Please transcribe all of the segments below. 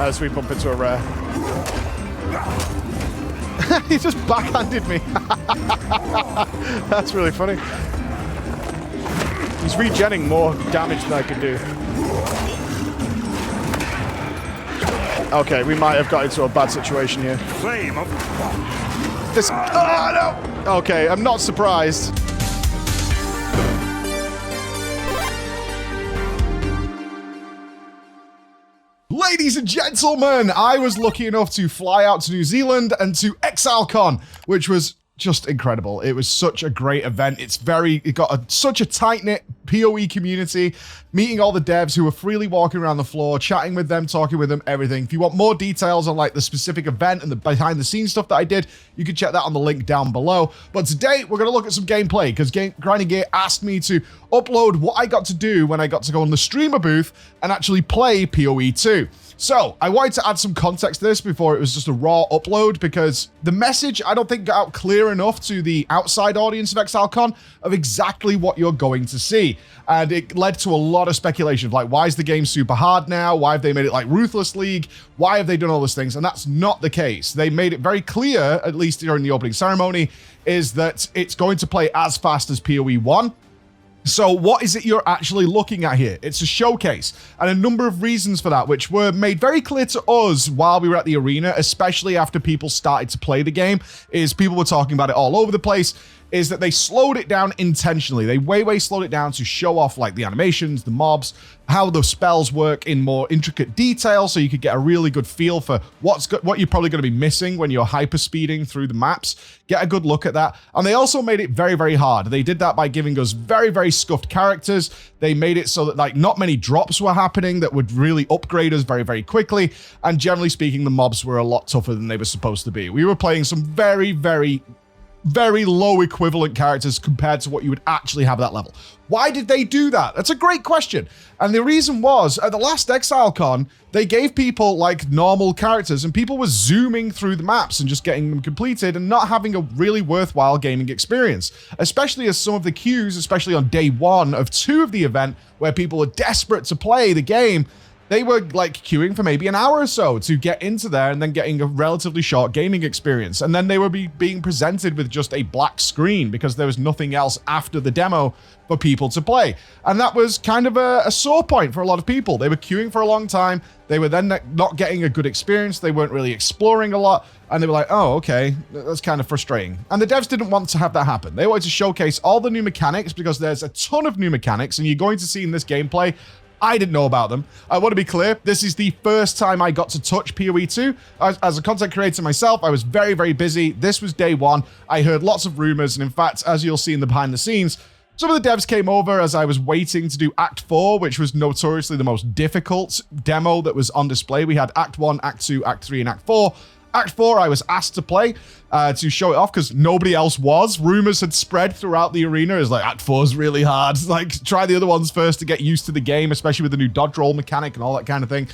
as we bump into a rare. He just backhanded me. That's really funny. He's regenning more damage than I could do. Okay, we might have got into a bad situation here. Flame of... This... Oh, no! Okay, I'm not surprised. Ladies and gentlemen, I was lucky enough to fly out to New Zealand and to ExileCon, which was just incredible. It was such a great event. It got such a tight-knit PoE community, meeting all the devs who were freely walking around the floor, chatting with them, talking with them, everything. If you want more details on like the specific event and the behind-the-scenes stuff that I did, you can check that on the link down below. But today, we're going to look at some gameplay, because Grinding Gear asked me to upload what I got to do when I got to go on the streamer booth and actually play PoE 2. So, I wanted to add some context to this before it was just a raw upload, because the message, I don't think, got out clear enough to the outside audience of ExileCon of exactly what you're going to see. And it led to a lot of speculation of like, why is the game super hard now? Why have they made it like Ruthless League? Why have they done all these things? And that's not the case. They made it very clear, at least during the opening ceremony, is that it's going to play as fast as PoE 1. So what is it you're actually looking at here? It's a showcase, and a number of reasons for that, which were made very clear to us while we were at the arena, especially after people started to play the game, is people were talking about it all over the place, is that they slowed it down intentionally. They way slowed it down to show off like the animations, the mobs, how the spells work in more intricate detail, so you could get a really good feel for what you're probably going to be missing when you're hyper speeding through the maps. Get a good look at that. And they also made it very hard. They did that by giving us very scuffed characters. They made it so that like not many drops were happening that would really upgrade us very quickly. And generally speaking, the mobs were a lot tougher than they were supposed to be. We were playing some very low equivalent characters compared to what you would actually have at that level. Why did they do that? That's a great question. And the reason was, at the last ExileCon, they gave people like normal characters, and people were zooming through the maps and just getting them completed and not having a really worthwhile gaming experience. Especially as some of the queues, especially on day 1 of 2 of the event, where people were desperate to play the game, they were like queuing for maybe an hour or so to get into there and then getting a relatively short gaming experience. And then they were being presented with just a black screen because there was nothing else after the demo for people to play. And that was kind of a sore point for a lot of people. They were queuing for a long time. They were then not getting a good experience. They weren't really exploring a lot. And they were like, oh, okay, that's kind of frustrating. And the devs didn't want to have that happen. They wanted to showcase all the new mechanics, because there's a ton of new mechanics, and you're going to see in this gameplay. I didn't know about them. I want to be clear, this is the first time I got to touch PoE 2. As a content creator myself, I was very busy. This was day 1. I heard lots of rumors, and in fact, as you'll see in the behind the scenes, some of the devs came over as I was waiting to do Act 4, which was notoriously the most difficult demo that was on display. We had Act 1, Act 2, Act 3, and Act 4. Act 4, I was asked to play to show it off because nobody else was. Rumors had spread throughout the arena. It's like, Act 4 is really hard. Like, try the other ones first to get used to the game, especially with the new dodge roll mechanic and all that kind of thing.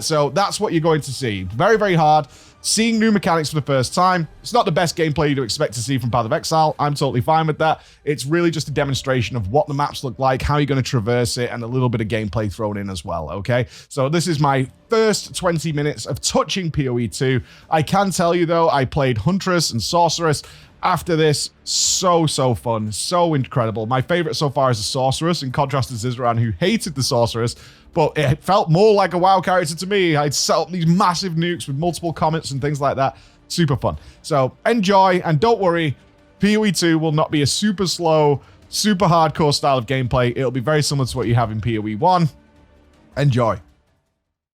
So that's what you're going to see. Very hard. Seeing new mechanics for the first time. It's not the best gameplay you'd expect to see from Path of Exile. I'm totally fine with that. It's really just a demonstration of what the maps look like, how you're going to traverse it, and a little bit of gameplay thrown in as well, okay? So this is my first 20 minutes of touching PoE 2. I can tell you, though, I played Huntress and Sorceress. After this, so fun, so incredible. My favorite so far is the Sorceress, in contrast to Zizaran, who hated the Sorceress, but it felt more like a WoW character to me. I'd set up these massive nukes with multiple comments and things like that. Super fun. So enjoy, and don't worry, PoE 2 will not be a super slow, super hardcore style of gameplay. It'll be very similar to what you have in PoE 1. Enjoy.